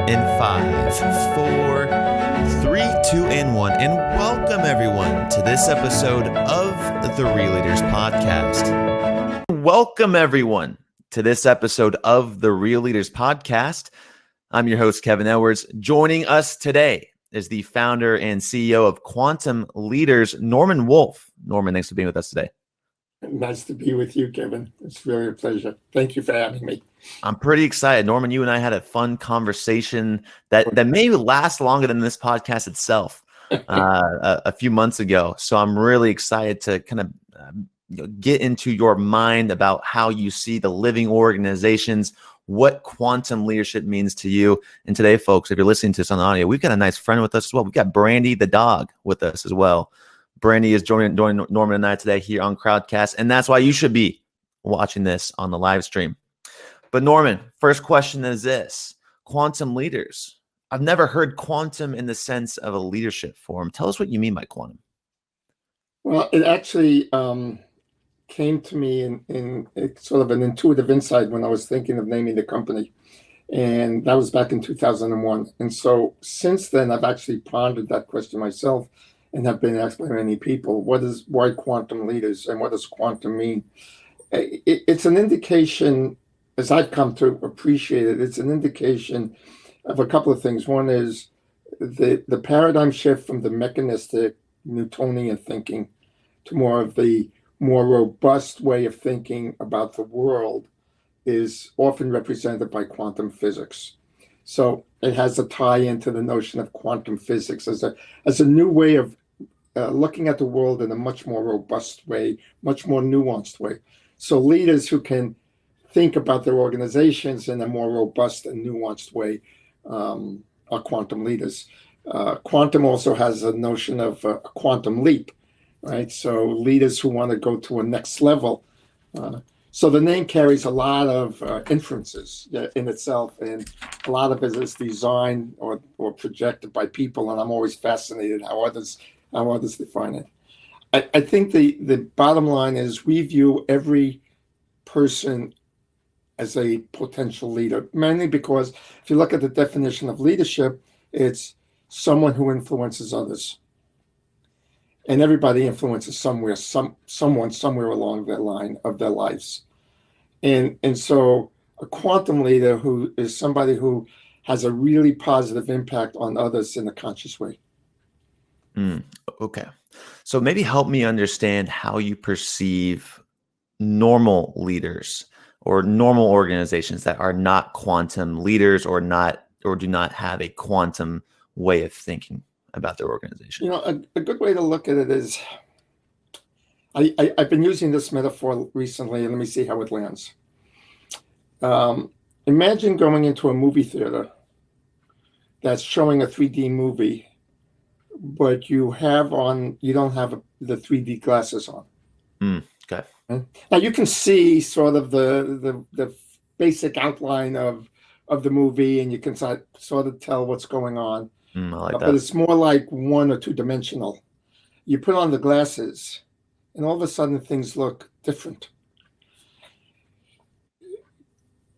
In 5, 4, 3, 2, and 1. And welcome everyone to this episode of the Real Leaders Podcast. Welcome everyone to this episode of the Real Leaders Podcast. I'm your host, Kevin Edwards. Joining us today is the founder and CEO of Quantum Leaders, Norman Wolfe. Norman, thanks for being with us today. Nice to be with you, Kevin. It's really a pleasure. Thank you for having me. I'm pretty excited. Norman, you and I had a fun conversation that may last longer than this podcast itself a few months ago. So I'm really excited to kind of get into your mind about how you see the living organizations, what quantum leadership means to you. And today, folks, if you're listening to this on audio, we've got a nice friend with us as well. We've got Brandy the dog with us as well. Brandy is joining Norman and I today here on Crowdcast, and that's why you should be watching this on the live stream. But Norman, first question is this: quantum leaders. I've never heard quantum in the sense of a leadership form. Tell us what you mean by quantum. Well, it actually came to me in sort of an intuitive insight when I was thinking of naming the company. And that was back in 2001. And so since then, I've actually pondered that question myself and have been asked by many people, why quantum leaders and what does quantum mean? It's an indication, as I've come to appreciate it, it's an indication of a couple of things. One is the paradigm shift from the mechanistic Newtonian thinking to more of the more robust way of thinking about the world is often represented by quantum physics. So it has a tie into the notion of quantum physics as a new way of looking at the world in a much more robust way, much more nuanced way. So leaders who can think about their organizations in a more robust and nuanced way are quantum leaders. Quantum also has a notion of a quantum leap, right? So leaders who want to go to a next level. So the name carries a lot of inferences in itself, and a lot of it is designed or projected by people, and I'm always fascinated how others define it. I think the bottom line is we view every person as a potential leader, mainly because if you look at the definition of leadership, it's someone who influences others. And everybody influences someone somewhere along their line of their lives. And so a quantum leader who is somebody who has a really positive impact on others in a conscious way. Okay. So maybe help me understand how you perceive normal leaders or normal organizations that are not quantum leaders or do not have a quantum way of thinking about their organization. A good way to look at it is, I've been using this metaphor recently, and let me see how it lands. Imagine going into a movie theater that's showing a 3D movie, but you don't have the 3D glasses on. Okay. Now you can see sort of the basic outline of the movie, and you can sort of tell what's going on. I like that. But it's more like 1 or 2 dimensional. You put on the glasses, and all of a sudden things look different.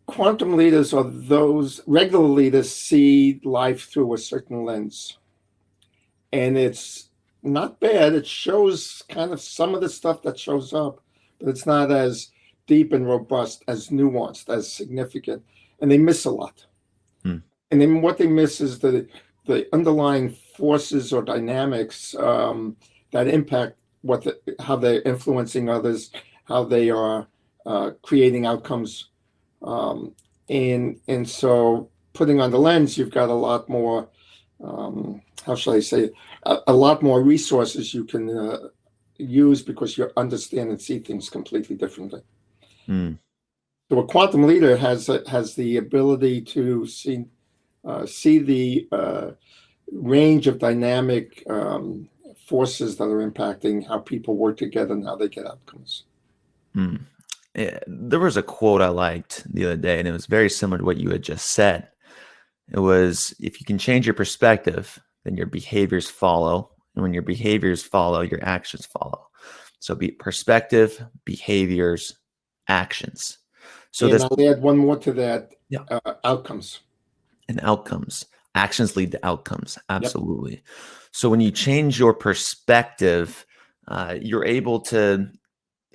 Quantum leaders or those regular leaders see life through a certain lens. And it's not bad. It shows kind of some of the stuff that shows up, but it's not as deep and robust, as nuanced, as significant. And they miss a lot. And then what they miss is the underlying forces or dynamics that impact how they're influencing others, how they are creating outcomes. And so putting on the lens, you've got a lot more, how shall I say it? A lot more resources you can use because you understand and see things completely differently. So a quantum leader has the ability to see the range of dynamic forces that are impacting how people work together and how they get outcomes. Yeah, there was a quote I liked the other day, and it was very similar to what you had just said. It was, if you can change your perspective, then your behaviors follow. And when your behaviors follow, your actions follow. So perspective, behaviors, actions. So and I'll add one more to that. Yeah. Outcomes. and outcomes. Actions lead to outcomes. Yep. Absolutely. So when you change your perspective, you're able to,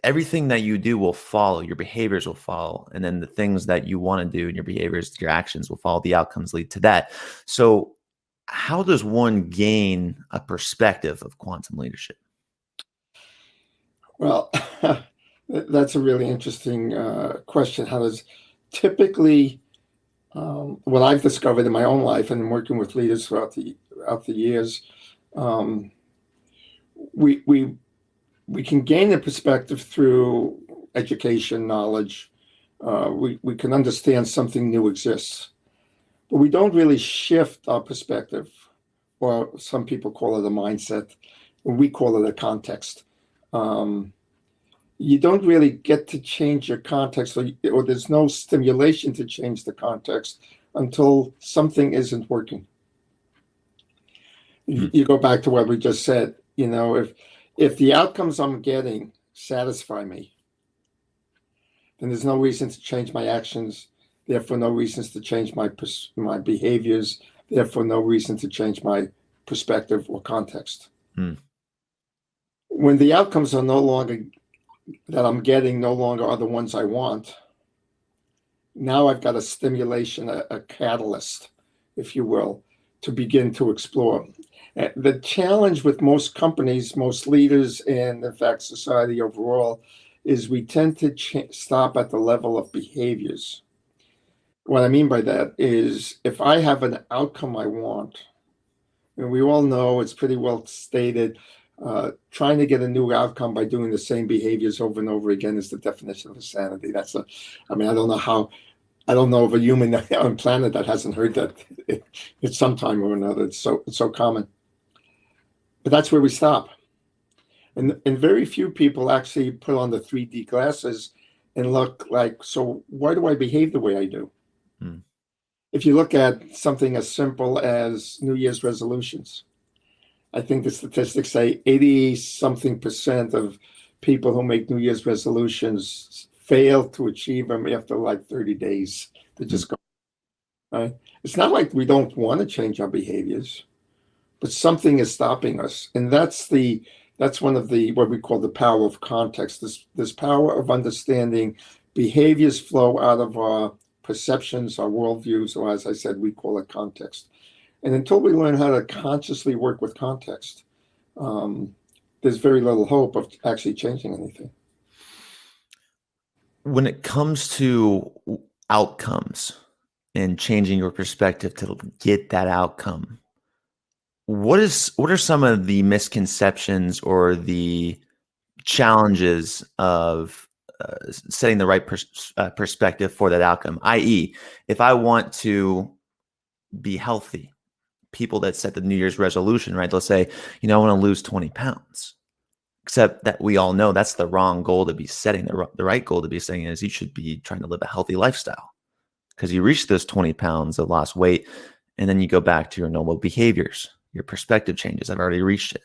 everything that you do will follow, your behaviors will follow. And then the things that you want to do and your behaviors, your actions will follow, the outcomes lead to that. So how does one gain a perspective of quantum leadership? Well, that's a really interesting question. How does typically what I've discovered in my own life and working with leaders throughout the years, we can gain a perspective through education, knowledge. We can understand something new exists, but we don't really shift our perspective, or some people call it a mindset, we call it a context. You don't really get to change your context, or there's no stimulation to change the context until something isn't working. You go back to what we just said. If the outcomes I'm getting satisfy me, then there's no reason to change my actions. Therefore, no reasons to change my behaviors. Therefore, no reason to change my perspective or context. When the outcomes are no longer that I'm getting no longer are the ones I want, now I've got a stimulation, a catalyst, if you will, to begin to explore. The challenge with most companies, most leaders, and in fact society overall, is we tend to stop at the level of behaviors. What I mean by that is, if I have an outcome I want, and we all know it's pretty well stated, trying to get a new outcome by doing the same behaviors over and over again is the definition of insanity. I don't know of a human on planet that hasn't heard that at some time or another. It's so common. But that's where we stop. And very few people actually put on the 3D glasses and look like, so why do I behave the way I do? If you look at something as simple as New Year's resolutions, I think the statistics say 80-something% of people who make New Year's resolutions fail to achieve them after like 30 days. They just go. Right? It's not like we don't want to change our behaviors, but something is stopping us. And that's one of the, what we call the power of context, this power of understanding behaviors flow out of our perceptions, our worldviews, or as I said, we call it context. And until we learn how to consciously work with context, there's very little hope of actually changing anything. When it comes to outcomes and changing your perspective to get that outcome, what are some of the misconceptions or the challenges of setting the right perspective for that outcome? I.e., if I want to be healthy, people that set the New Year's resolution, right? They'll say, I want to lose 20 pounds. Except that we all know that's the wrong goal to be setting. The right goal to be setting is you should be trying to live a healthy lifestyle, because you reach those 20 pounds of lost weight, and then you go back to your normal behaviors. Your perspective changes. I've already reached it.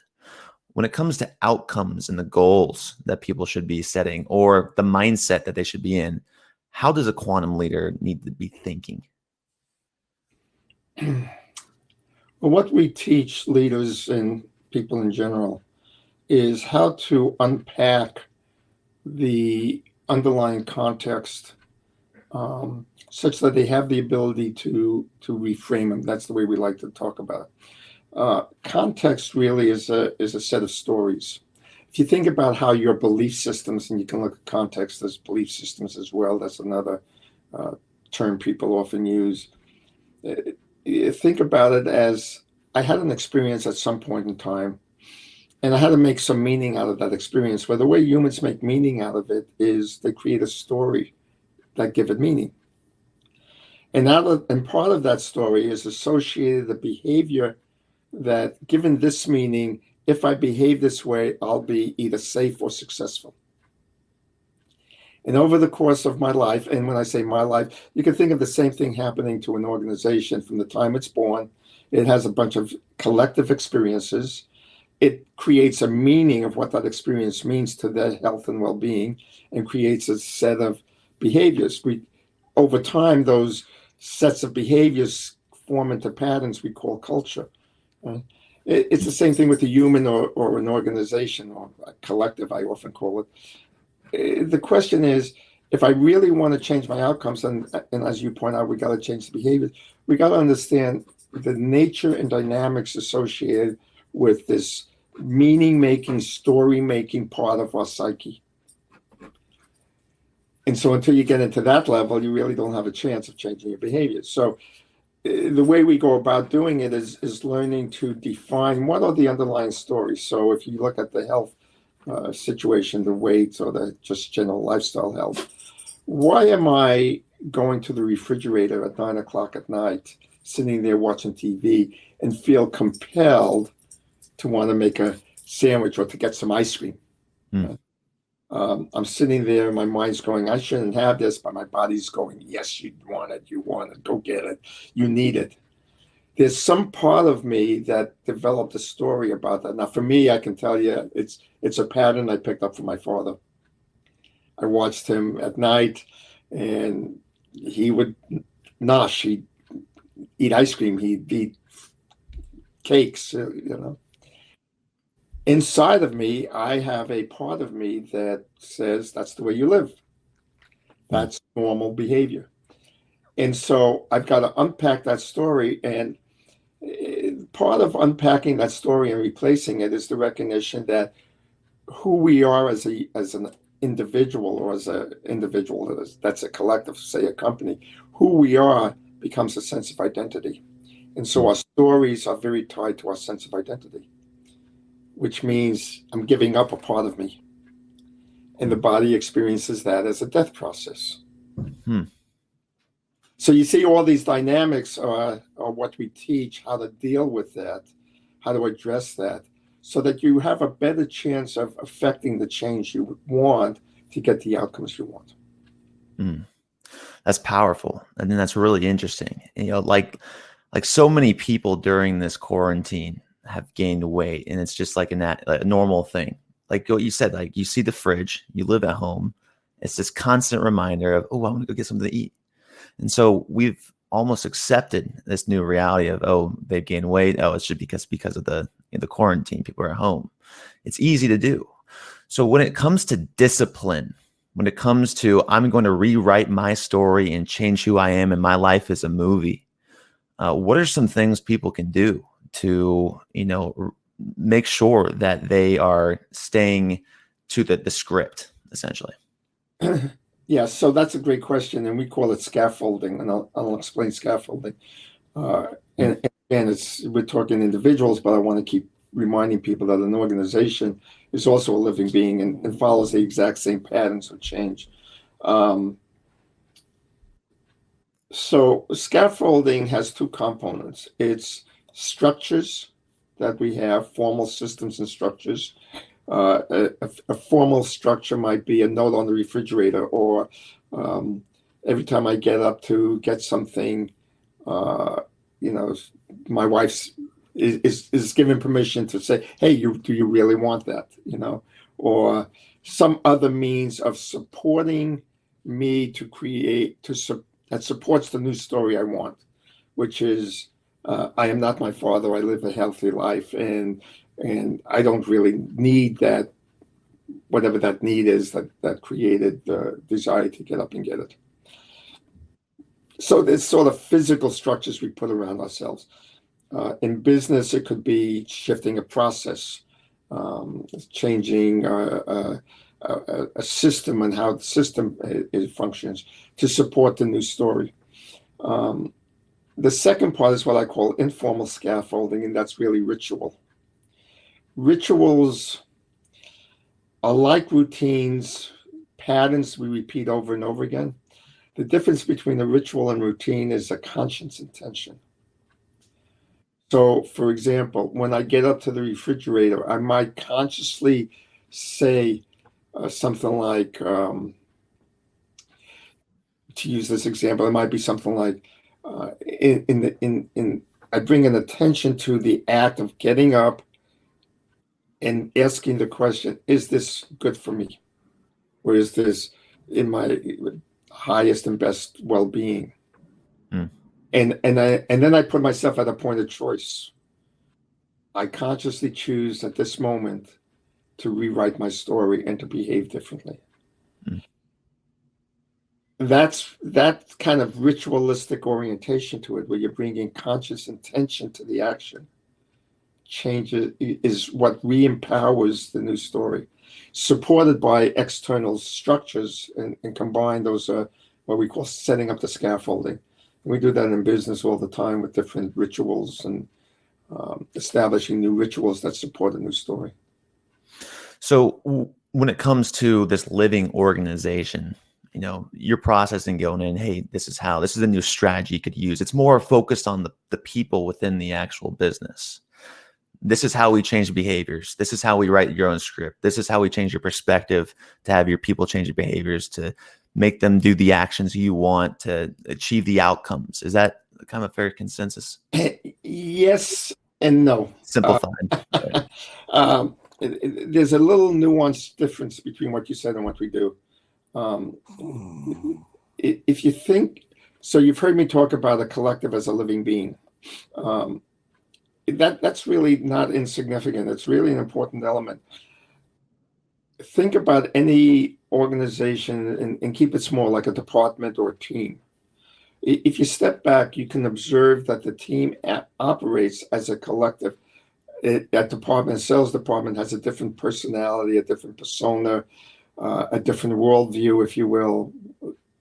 When it comes to outcomes and the goals that people should be setting, or the mindset that they should be in, how does a quantum leader need to be thinking? Well, what we teach leaders and people in general is how to unpack the underlying context such that they have the ability to reframe them. That's the way we like to talk about it. Context really is a set of stories. If you think about how your belief systems, and you can look at context as belief systems as well, that's another term people often use. You think about it as, I had an experience at some point in time, and I had to make some meaning out of that experience. Well, the way humans make meaning out of it is they create a story that give it meaning. And part of that story is associated the behavior that, given this meaning, if I behave this way, I'll be either safe or successful. And over the course of my life, and when I say my life, you can think of the same thing happening to an organization from the time it's born. It has a bunch of collective experiences. It creates a meaning of what that experience means to their health and well-being, and creates a set of behaviors. Over time, those sets of behaviors form into patterns we call culture. It's the same thing with a human or an organization or a collective, I often call it. The question is, if I really want to change my outcomes, and as you point out, we got to change the behavior, we got to understand the nature and dynamics associated with this meaning-making, story-making part of our psyche. And so until you get into that level, you really don't have a chance of changing your behavior. So the way we go about doing it is learning to define what are the underlying stories. So if you look at the health situation, the weight or the just general lifestyle health, why am I going to the refrigerator at 9 o'clock at night, sitting there watching TV and feel compelled to want to make a sandwich or to get some ice cream? I'm sitting there, my mind's going, I shouldn't have this, but my body's going, yes, you want it, go get it, you need it. There's some part of me that developed a story about that. Now, for me, I can tell you, it's a pattern I picked up from my father. I watched him at night, and he would nosh, he'd eat ice cream, he'd eat cakes, Inside of me, I have a part of me that says that's the way you live. That's normal behavior. And so I've got to unpack that story. And part of unpacking that story and replacing it is the recognition that who we are as an individual, or as an individual that's a collective, say a company, who we are becomes a sense of identity. And so our stories are very tied to our sense of identity, which means I'm giving up a part of me. And the body experiences that as a death process. So you see all these dynamics are what we teach, how to deal with that, how to address that, so that you have a better chance of affecting the change you want to get the outcomes you want. That's powerful. I think that's really interesting. Like so many people during this quarantine have gained weight, and it's just like a normal thing. Like what you said, like you see the fridge, you live at home. It's this constant reminder of, oh, I want to go get something to eat. And so we've almost accepted this new reality of, oh, they've gained weight. Oh, it should be because of the quarantine. People are at home. It's easy to do. So when it comes to discipline, when it comes to I'm going to rewrite my story and change who I am, and my life is a movie, what are some things people can do to, make sure that they are staying to the script, essentially? Yeah, so that's a great question, and we call it scaffolding, and I'll explain scaffolding. And we're talking individuals, but I want to keep reminding people that an organization is also a living being and follows the exact same patterns of change. So scaffolding has two components. It's structures that we have, formal systems and structures. A formal structure might be a note on the refrigerator, or every time I get up to get something, my wife is given permission to say, hey, do you really want that? Or some other means of supporting me to create, that supports the new story I want, which is, I am not my father. I live a healthy life, and I don't really need that, whatever that need is that created the desire to get up and get it. So there's sort of physical structures we put around ourselves. In business, it could be shifting a process, changing a system and how the system functions to support the new story. The second part is what I call informal scaffolding, and that's really ritual. Rituals are like routines, patterns we repeat over and over again. The difference between a ritual and routine is a conscious intention. So, for example, when I get up to the refrigerator, I might consciously say something like, to use this example, it might be something like, I bring an attention to the act of getting up and asking the question, is this good for me? Or is this in my highest and best well-being? And then I put myself at a point of choice. I consciously choose at this moment to rewrite my story and to behave differently. Mm. That's that kind of ritualistic orientation to it, where you're bringing conscious intention to the action. Changes is what re-empowers the new story, supported by external structures, and combine those what we call setting up the scaffolding. And we do that in business all the time with different rituals and establishing new rituals that support a new story. So when it comes to this living organization, you're processing, going in, hey, this is a new strategy you could use. It's more focused on the people within the actual business. This is how we change behaviors. This is how we write your own script. This is how we change your perspective to have your people change their behaviors, to make them do the actions you want to achieve the outcomes. Is that kind of a fair consensus? Yes and no. Simplified. There's a little nuanced difference between what you said and what we do. If you think, so you've heard me talk about a collective as a living being. That's really not insignificant. It's really an important element. Think about any organization and keep it small, like a department or a team. If you step back, you can observe that the team operates as a collective. That department, sales department, has a different personality, a different persona, a different worldview, if you will,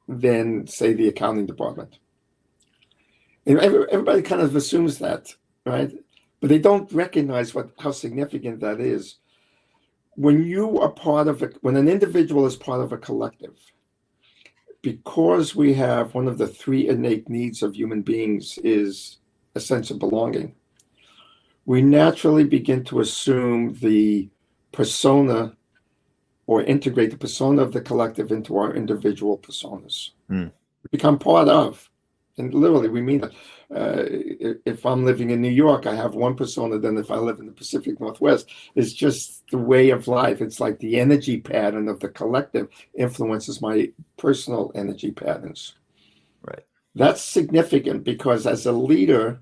than, say, the accounting department. And everybody kind of assumes that, right? But they don't recognize how significant that is. When when an individual is part of a collective, because we have one of the three innate needs of human beings is a sense of belonging, we naturally begin to assume the persona or integrate the persona of the collective into our individual personas. We become part of, and literally we mean that. If I'm living in New York, I have one persona than if I live in the Pacific Northwest. It's just the way of life. It's like the energy pattern of the collective influences my personal energy patterns. Right. That's significant because as a leader,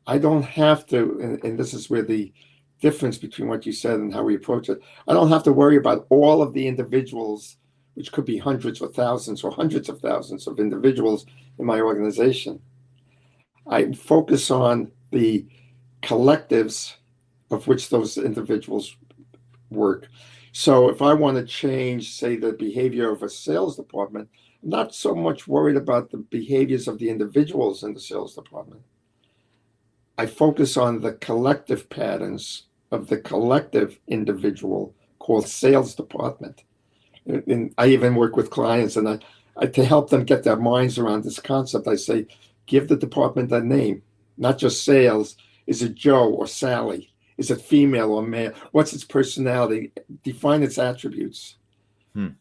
I don't have to, and this is where the difference between what you said and how we approach it, I don't have to worry about all of the individuals, which could be hundreds or thousands or hundreds of thousands of individuals in my organization. I focus on the collectives of which those individuals work. So if I want to change, say, the behavior of a sales department, I'm not so much worried about the behaviors of the individuals in the sales department. I focus on the collective patterns of the collective individual called sales department. And I even work with clients, and I to help them get their minds around this concept, I say, give the department a name, not just sales. Is it Joe or Sally? Is it female or male? What's its personality? Define its attributes.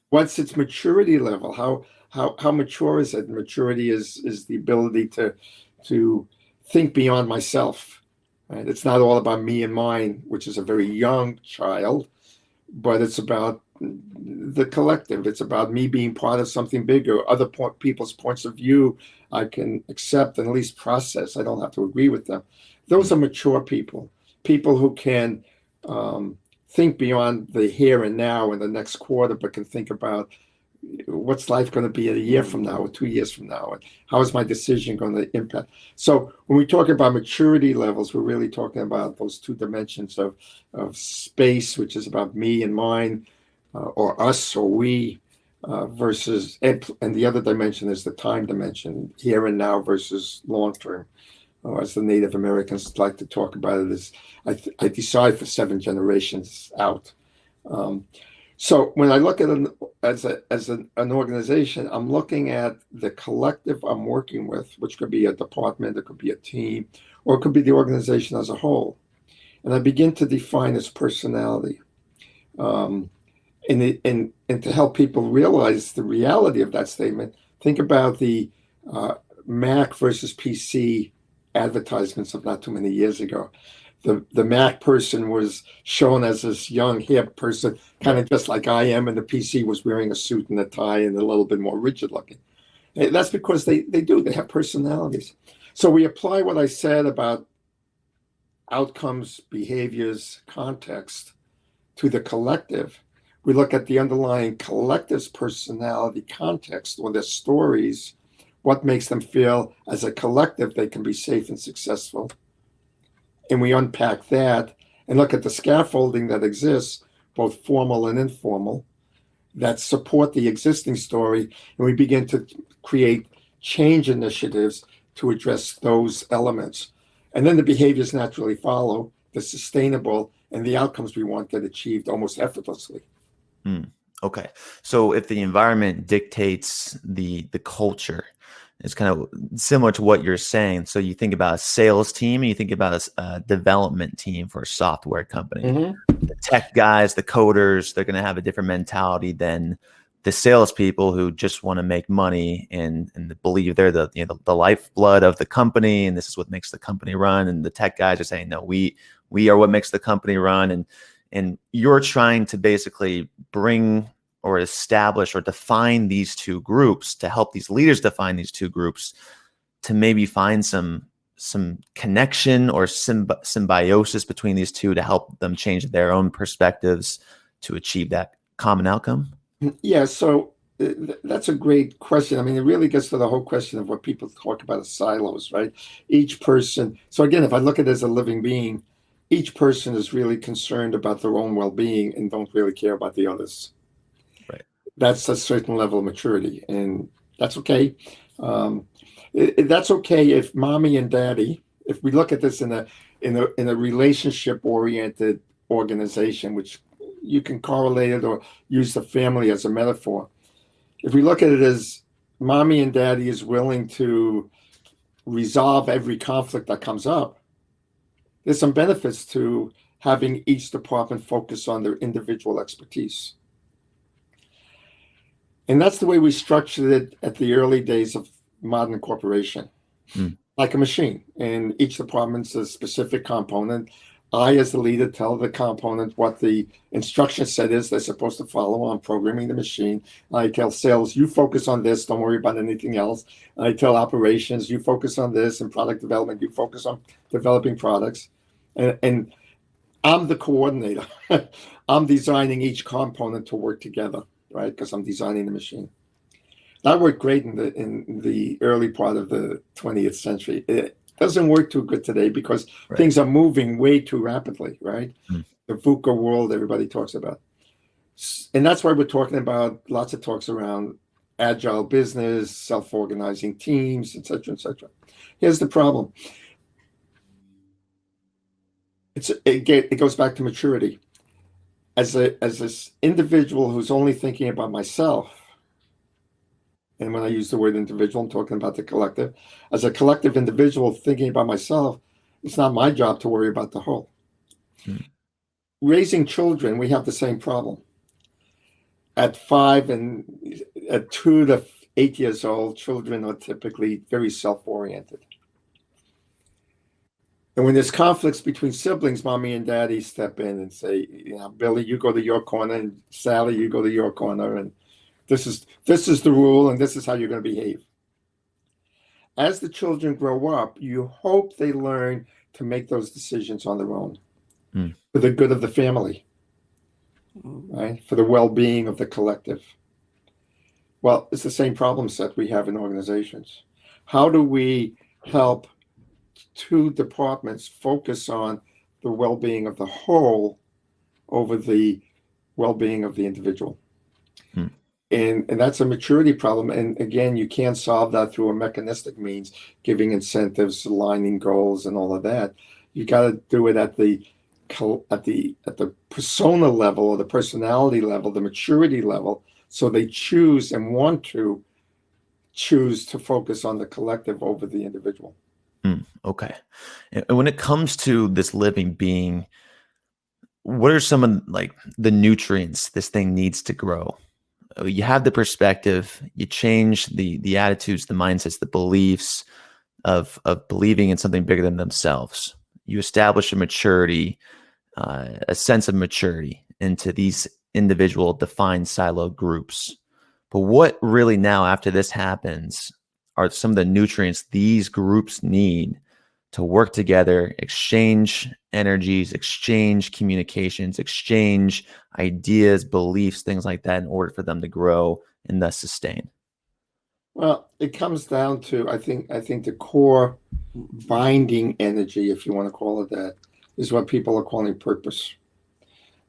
What's its maturity level? How mature is it? Maturity is the ability to think beyond myself. Right? It's not all about me and mine, which is a very young child, but it's about the collective. It's about me being part of something bigger, other people's points of view I can accept and at least process. I don't have to agree with them. Those are mature people who can think beyond the here and now and the next quarter, but can think about what's life going to be a year from now or 2 years from now, and how is my decision going to impact. So when we talk about maturity levels, we're really talking about those two dimensions of space, which is about me and mine, or us or we, versus, and the other dimension is the time dimension, here and now versus long term. As the Native Americans like to talk about it, is I decide for 7 generations out. So when I look at an organization, I'm looking at the collective I'm working with, which could be a department, it could be a team, or it could be the organization as a whole. And I begin to define its personality. And to help people realize the reality of that statement, think about the Mac versus PC advertisements of not too many years ago. The Mac person was shown as this young, hip person, kind of just like I am, and the PC was wearing a suit and a tie and a little bit more rigid looking. And that's because they have personalities. So we apply what I said about outcomes, behaviors, context to the collective. We look at the underlying collective's personality context or their stories, what makes them feel as a collective they can be safe and successful. And we unpack that and look at the scaffolding that exists, both formal and informal, that support the existing story. And we begin to create change initiatives to address those elements. And then the behaviors naturally follow, the sustainable, and the outcomes we want get achieved almost effortlessly. Okay. So if the environment dictates the culture, it's kind of similar to what you're saying. So you think about a sales team and you think about a development team for a software company. Mm-hmm. The tech guys, the coders, they're going to have a different mentality than the salespeople who just want to make money and believe they're the lifeblood of the company and this is what makes the company run. And the tech guys are saying, no, we are what makes the company run. And you're trying to basically bring or establish or define these two groups to help these leaders define these two groups to maybe find some connection or symbiosis between these two to help them change their own perspectives to achieve that common outcome? Yeah, so that's a great question. I mean, it really gets to the whole question of what people talk about as silos, right? Each person. So again, if I look at it as a living being, each person is really concerned about their own well-being and don't really care about the others. Right. That's a certain level of maturity, and that's okay. That's okay if mommy and daddy, if we look at this in a relationship-oriented organization, which you can correlate it or use the family as a metaphor. If we look at it as mommy and daddy is willing to resolve every conflict that comes up, there's some benefits to having each department focus on their individual expertise. And that's the way we structured it at the early days of modern corporation, like a machine. And each department's a specific component. I, as the leader, tell the component what the instruction set is they're supposed to follow on programming the machine. I tell sales, you focus on this, don't worry about anything else. I tell operations, you focus on this, and product development, you focus on developing products. And I'm the coordinator. I'm designing each component to work together, right? Because I'm designing the machine. That worked great in the early part of the 20th century. It doesn't work too good today because things are moving way too rapidly, right? The VUCA world everybody talks about. And that's why we're talking about lots of talks around agile business, self-organizing teams, et cetera, et cetera. Here's the problem. It goes back to maturity. As this individual who's only thinking about myself, and when I use the word individual, I'm talking about the collective. As a collective individual thinking about myself, it's not my job to worry about the whole. Raising children, we have the same problem. At 5 and at 2 to 8 years old, children are typically very self-oriented. And when there's conflicts between siblings, mommy and daddy step in and say, Billy, you go to your corner, and Sally, you go to your corner, and this is the rule, and this is how you're going to behave. As the children grow up, you hope they learn to make those decisions on their own for the good of the family, right? For the well-being of the collective. Well, it's the same problem set we have in organizations. How do we help two departments focus on the well-being of the whole over the well-being of the individual? And that's a maturity problem. And again, you can't solve that through a mechanistic means, giving incentives, aligning goals, and all of that. You got to do it at the persona level or the personality level, the maturity level, so they choose and want to choose to focus on the collective over the individual. Okay. And when it comes to this living being, what are some of the nutrients this thing needs to grow? You have the perspective, you change the attitudes, the mindsets, the beliefs of believing in something bigger than themselves. You establish a maturity, a sense of maturity into these individual defined silo groups. But what really now, after this happens, are some of the nutrients these groups need to work together, exchange energies, exchange communications, exchange ideas, beliefs, things like that, in order for them to grow and thus sustain? Well, it comes down to, I think the core binding energy, if you want to call it that, is what people are calling purpose.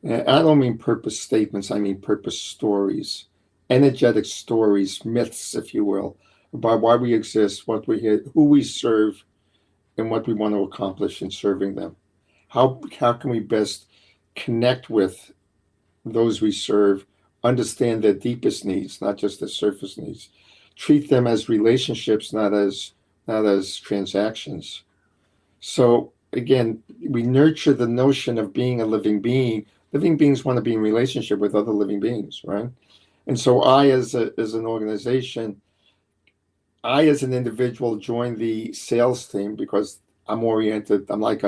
And I don't mean purpose statements, I mean purpose stories, energetic stories, myths, if you will, about why we exist, what we hit, who we serve, and what we want to accomplish in serving them. How can we best connect with those we serve, understand their deepest needs, not just their surface needs, treat them as relationships, not as transactions. So again, we nurture the notion of being a living being. Living beings want to be in relationship with other living beings, right? And so I, as an organization, I, as an individual, joined the sales team because I'm oriented. I'm like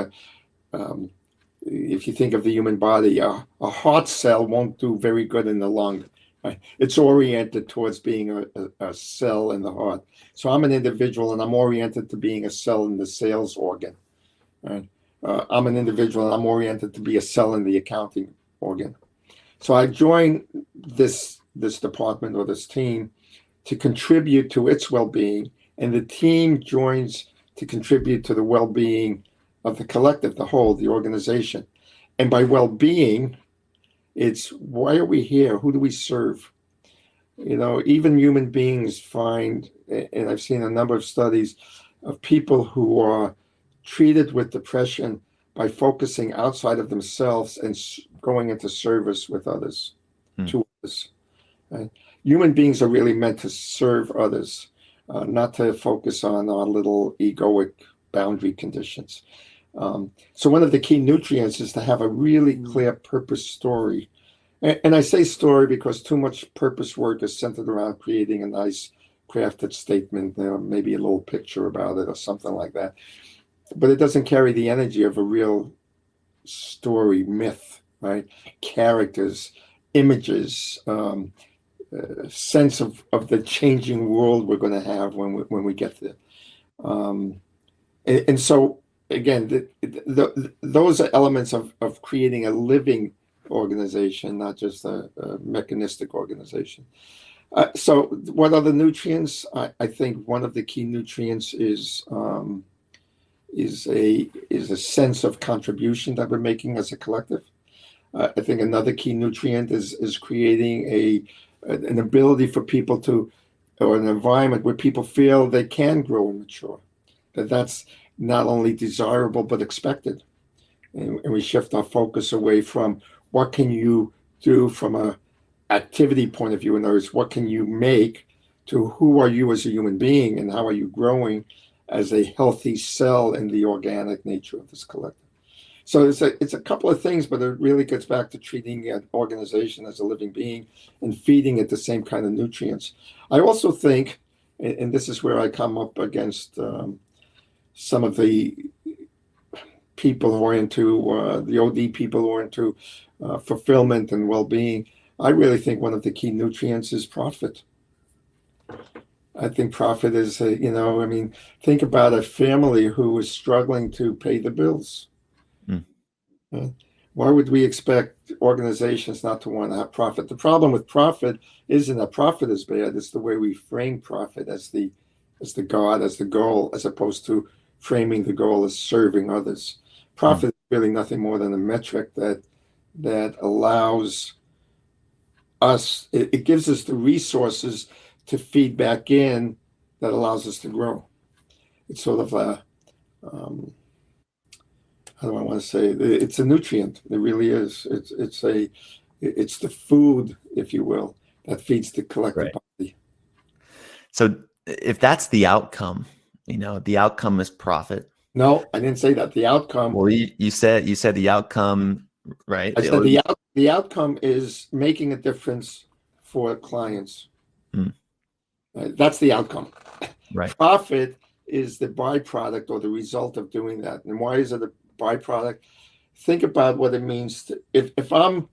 if you think of the human body, a heart cell won't do very good in the lung. Right? It's oriented towards being a cell in the heart. So I'm an individual, and I'm oriented to being a cell in the sales organ. Right? I'm an individual, and I'm oriented to be a cell in the accounting organ. So I joined this department or this team to contribute to its well-being, and the team joins to contribute to the well-being of the collective, the whole, the organization. And by well-being, it's why are we here? Who do we serve? You know, even human beings find, and I've seen a number of studies of people who are treated with depression by focusing outside of themselves and going into service with others, to others. Right? Human beings are really meant to serve others, not to focus on our little egoic boundary conditions. So one of the key nutrients is to have a really clear purpose story. And I say story because too much purpose work is centered around creating a nice crafted statement, maybe a little picture about it or something like that. But it doesn't carry the energy of a real story, myth, right? Characters, images, sense of the changing world we're going to have when we get there. And so, again, those are elements of creating a living organization, not just a mechanistic organization. So what are the nutrients? I think one of the key nutrients is a sense of contribution that we're making as a collective. I think another key nutrient is creating an ability for people to, or an environment where people feel they can grow and mature, that's not only desirable but expected. And we shift our focus away from what can you do from a activity point of view, in other words, what can you make, to who are you as a human being and how are you growing as a healthy cell in the organic nature of this collective. So it's a couple of things, but it really gets back to treating an organization as a living being and feeding it the same kind of nutrients. I also think, and this is where I come up against some of the people who are into the OD people who are into fulfillment and well-being. I really think one of the key nutrients is profit. I think profit is, think about a family who is struggling to pay the bills. Why would we expect organizations not to want to have profit? The problem with profit isn't that profit is bad. It's the way we frame profit as the God, as the goal, as opposed to framing the goal as serving others. Profit is really nothing more than a metric that allows us, it gives us the resources to feed back in that allows us to grow. It's sort of a, how do I want to say it? It's a nutrient. It really is. It's the food, if you will, that feeds the collective body. So if that's the outcome, the outcome is profit. No, I didn't say that. The outcome. Well, you said the outcome, right? I said the outcome is making a difference for clients. That's the outcome. Right. Profit is the byproduct or the result of doing that. And why is it a byproduct? Think about what it means to, if I'm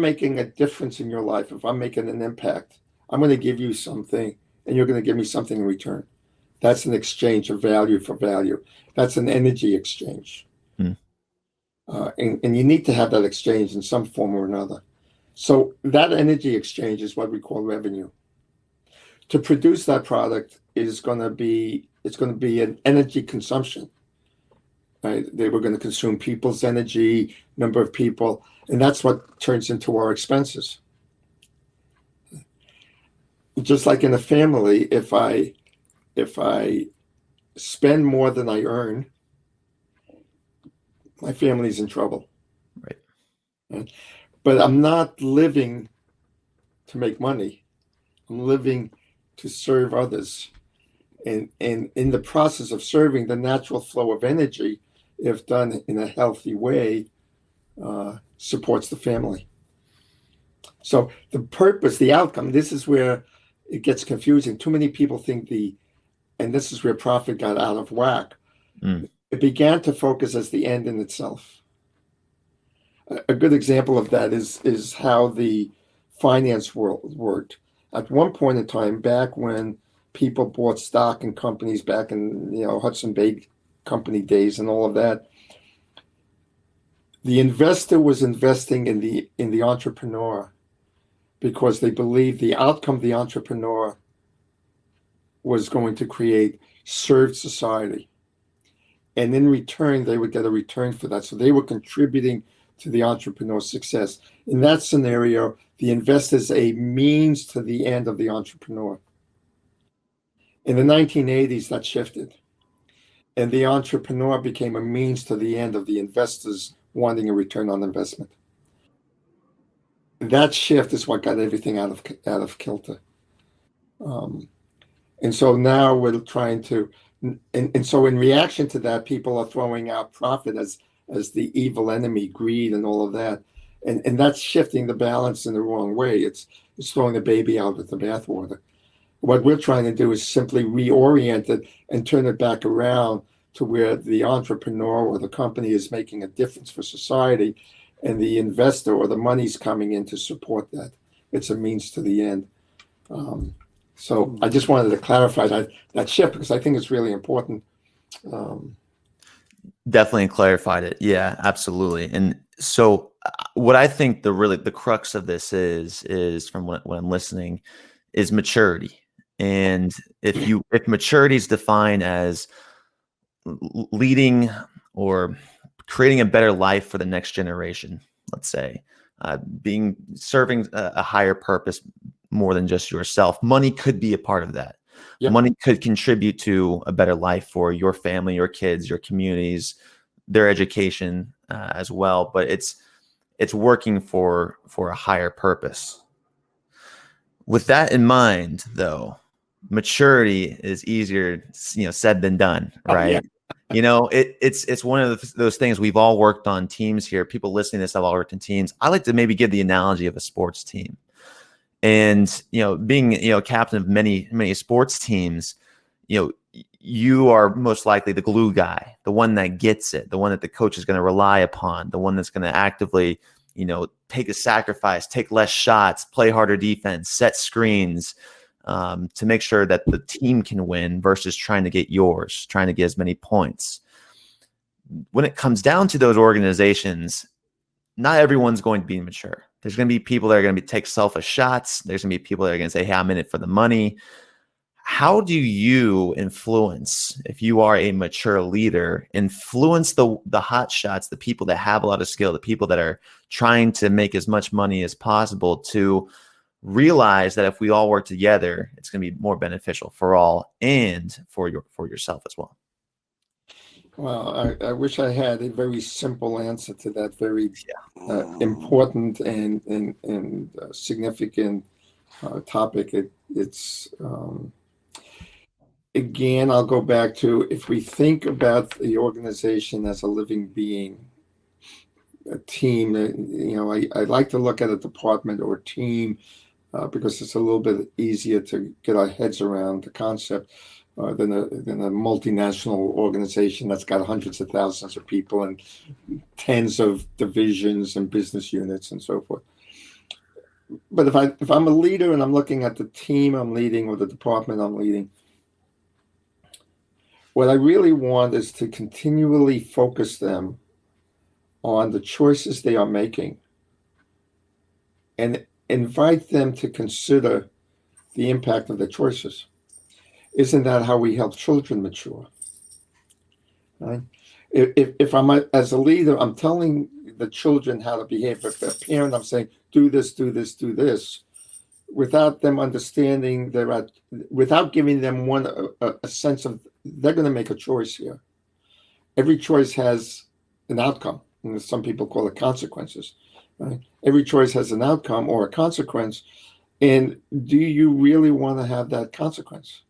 making a difference in your life, if I'm making an impact, I'm going to give you something and you're going to give me something in return. That's an exchange of value for value. That's an energy exchange. Hmm. And you need to have that exchange in some form or another. So that energy exchange is what we call revenue. To produce that product is going to be an energy consumption. Right? They were going to consume people's energy, number of people, and that's what turns into our expenses. Just like in a family, if I spend more than I earn, my family's in trouble. Right? But I'm not living to make money. I'm living to serve others. And in the process of serving, the natural flow of energy, if done in a healthy way, supports the family. So the purpose, the outcome, this is where it gets confusing. Too many people think and this is where profit got out of whack. It began to focus as the end in itself. A good example of that is how the finance world worked. At one point in time, back when people bought stock in companies, back in Hudson Bay Company days and all of that, the investor was investing in the entrepreneur because they believed the outcome of the entrepreneur was going to serve society. And in return, they would get a return for that. So they were contributing to the entrepreneur's success. In that scenario, the investor is a means to the end of the entrepreneur. In the 1980s, that shifted. And the entrepreneur became a means to the end of the investors wanting a return on investment. That shift is what got everything out of kilter. And so now we're trying to, and so in reaction to that, people are throwing out profit as the evil enemy, greed and all of that. And that's shifting the balance in the wrong way. It's throwing the baby out with the bathwater. What we're trying to do is simply reorient it and turn it back around to where the entrepreneur or the company is making a difference for society, and the investor or the money's coming in to support that. It's a means to the end. So I just wanted to clarify that shift because I think it's really important. Definitely clarified it. Yeah, absolutely. And so what I think the crux of this is from what I'm listening is maturity. And if maturity is defined as leading or creating a better life for the next generation, let's say, serving a higher purpose more than just yourself, money could be a part of that. Yep. Money could contribute to a better life for your family, your kids, your communities, their education as well. But it's working for a higher purpose. With that in mind, though, maturity is easier, said than done, right? Oh, yeah. It's one of those things we've all worked on teams here. People listening to this have all worked in teams. I like to maybe give the analogy of a sports team. And, being, captain of many, many sports teams, you are most likely the glue guy, the one that gets it, the one that the coach is going to rely upon, the one that's going to actively, take a sacrifice, take less shots, play harder defense, set screens to make sure that the team can win versus trying to get as many points. When it comes down to those organizations, not everyone's going to be mature. There's going to be people that are going to take selfish shots. There's going to be people that are going to say, hey, I'm in it for the money. How do you influence, if you are a mature leader, influence the hot shots, the people that have a lot of skill, the people that are trying to make as much money as possible to realize that if we all work together, it's going to be more beneficial for all and for yourself as well? Well, I wish I had a very simple answer to that very important and significant topic. It's again, I'll go back to, if we think about the organization as a living being, a team, I like to look at a department or team because it's a little bit easier to get our heads around the concept. Than a multinational organization that's got hundreds of thousands of people and tens of divisions and business units and so forth. But if I'm a leader and I'm looking at the team I'm leading or the department I'm leading, what I really want is to continually focus them on the choices they are making and invite them to consider the impact of their choices. Isn't that how we help children mature? Right? If I'm as a leader, I'm telling the children how to behave. If a parent, I'm saying, do this, do this, do this, without them understanding without giving them a sense of they're going to make a choice here. Every choice has an outcome. And some people call it consequences. Right? Every choice has an outcome or a consequence. And do you really want to have that consequence?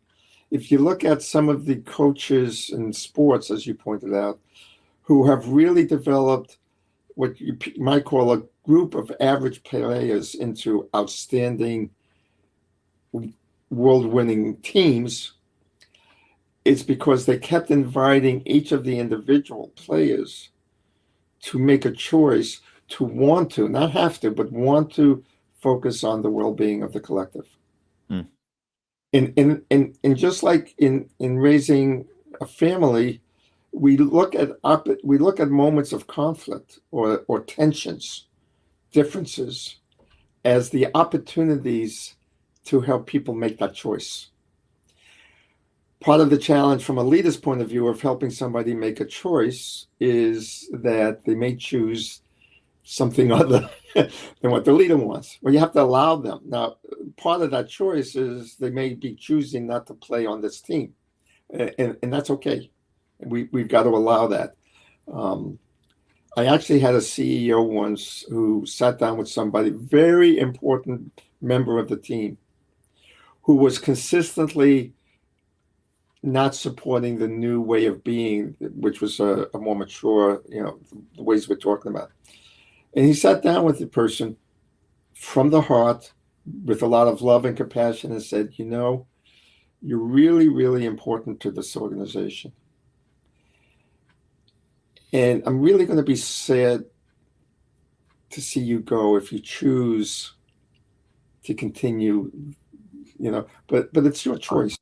If you look at some of the coaches in sports, as you pointed out, who have really developed what you might call a group of average players into outstanding world-winning teams, it's because they kept inviting each of the individual players to make a choice, to want to, not have to, but want to focus on the well-being of the collective. Mm. And just like in raising a family, we look at moments of conflict or tensions, differences, as the opportunities to help people make that choice. Part of the challenge from a leader's point of view of helping somebody make a choice is that they may choose something other than what the leader wants. Well, you have to allow them. Now, part of that choice is they may be choosing not to play on this team, and that's okay. We've got to allow that. I actually had a CEO once who sat down with somebody, very important member of the team, who was consistently not supporting the new way of being, which was a more mature, the ways we're talking about. And he sat down with the person from the heart with a lot of love and compassion and said, you're really, really important to this organization. And I'm really going to be sad to see you go if you choose to continue, but it's your choice.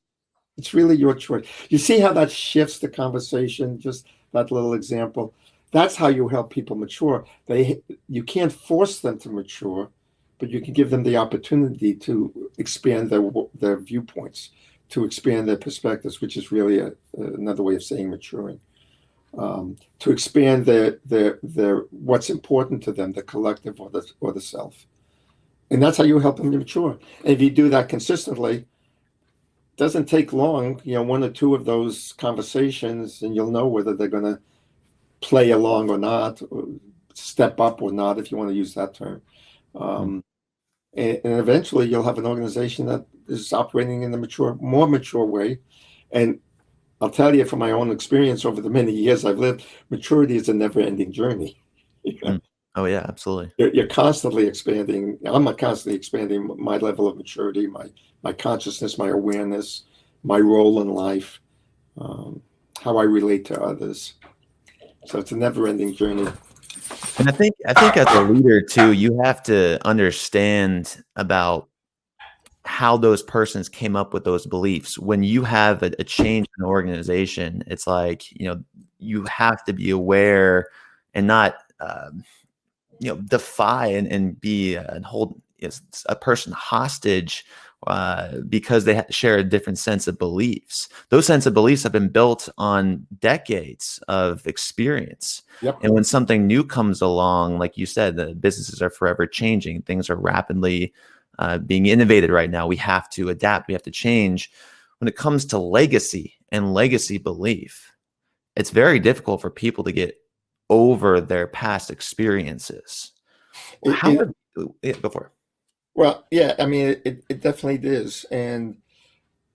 It's really your choice. You see how that shifts the conversation, just that little example. That's how you help people mature. You can't force them to mature, but you can give them the opportunity to expand their viewpoints, to expand their perspectives, which is really another way of saying maturing. To expand their what's important to them, the collective or the self. And that's how you help them mature. And if you do that consistently, doesn't take long, one or two of those conversations, and you'll know whether they're going to play along or not, or step up or not, if you want to use that term. And eventually you'll have an organization that is operating in a more mature way. And I'll tell you from my own experience over the many years I've lived, maturity is a never-ending journey. Oh yeah, absolutely. You're constantly expanding. I'm constantly expanding my level of maturity, my consciousness, my awareness, my role in life, how I relate to others. So it's a never-ending journey. And I think as a leader too, you have to understand about how those persons came up with those beliefs. When you have a change in an organization, it's like, you have to be aware and not, defy and be and hold a person hostage because they share a different sense of beliefs. Those sense of beliefs have been built on decades of experience. Yep. And when something new comes along, like you said, the businesses are forever changing. Things are rapidly being innovated right now. We have to adapt. We have to change. When it comes to legacy and legacy belief, it's very difficult for people to get over their past experiences. Before. Well, yeah, I mean, it definitely is. And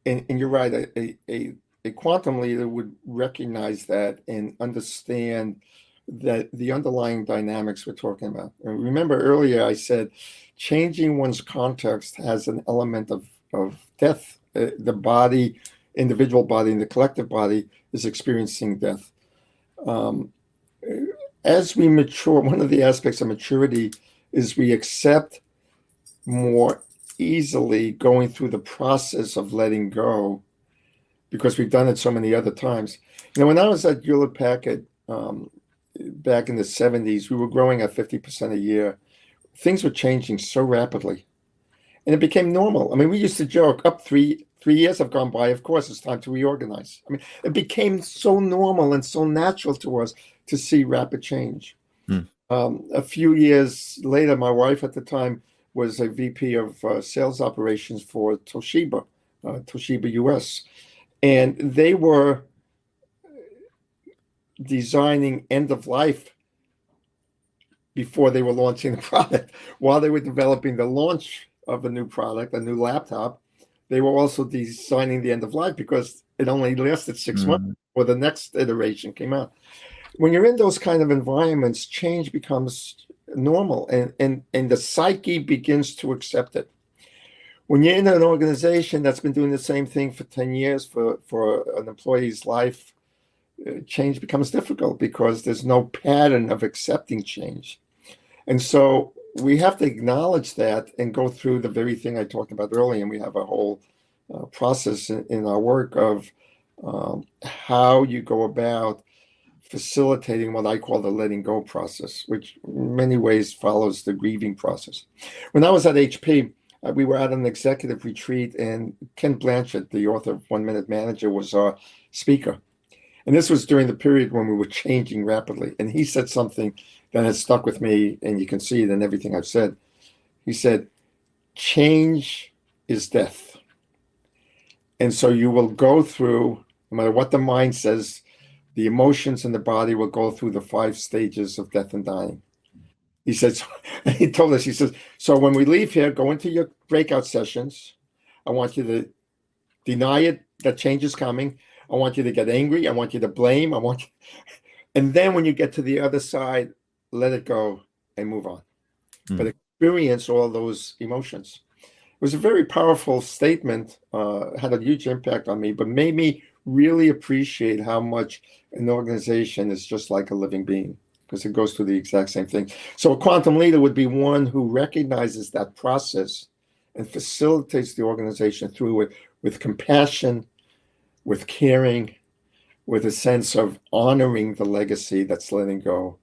you're right. A quantum leader would recognize that and understand that the underlying dynamics we're talking about. And remember earlier I said changing one's context has an element of death. The body, individual body, and the collective body is experiencing death. As we mature, one of the aspects of maturity is we accept more easily going through the process of letting go because we've done it so many other times. When I was at Hewlett Packard back in the 70s, we were growing at 50% a year. Things were changing so rapidly, and it became normal. I mean, we used to joke, up three years have gone by. Of course, it's time to reorganize. I mean, it became so normal and so natural to us to see rapid change. A few years later, my wife at the time was a VP of sales operations for Toshiba US. And they were designing end of life before they were launching the product. While they were developing the launch of a new product, a new laptop, they were also designing the end of life because it only lasted 6 months before the next iteration came out. When you're in those kind of environments, change becomes normal, and the psyche begins to accept it. When you're in an organization that's been doing the same thing for 10 years for an employee's life, change becomes difficult because there's no pattern of accepting change. And so we have to acknowledge that and go through the very thing I talked about earlier. And we have a whole process in our work of how you go about facilitating what I call the letting go process, which in many ways follows the grieving process. When I was at HP, we were at an executive retreat, and Ken Blanchard, the author of 1 Minute Manager, was our speaker. And this was during the period when we were changing rapidly. And he said something that has stuck with me, and you can see it in everything I've said. He said, change is death. And so you will go through, no matter what the mind says, the emotions in the body will go through the 5 stages of death and dying. He said, he told us, he says, so when we leave here, go into your breakout sessions. I want you to deny it, that change is coming. I want you to get angry. I want you to blame. And then when you get to the other side, let it go and move on. But experience all those emotions. It was a very powerful statement, had a huge impact on me, but made me really appreciate how much an organization is just like a living being, because it goes through the exact same thing. So a quantum leader would be one who recognizes that process and facilitates the organization through it with compassion, with caring, with a sense of honoring the legacy that's letting go.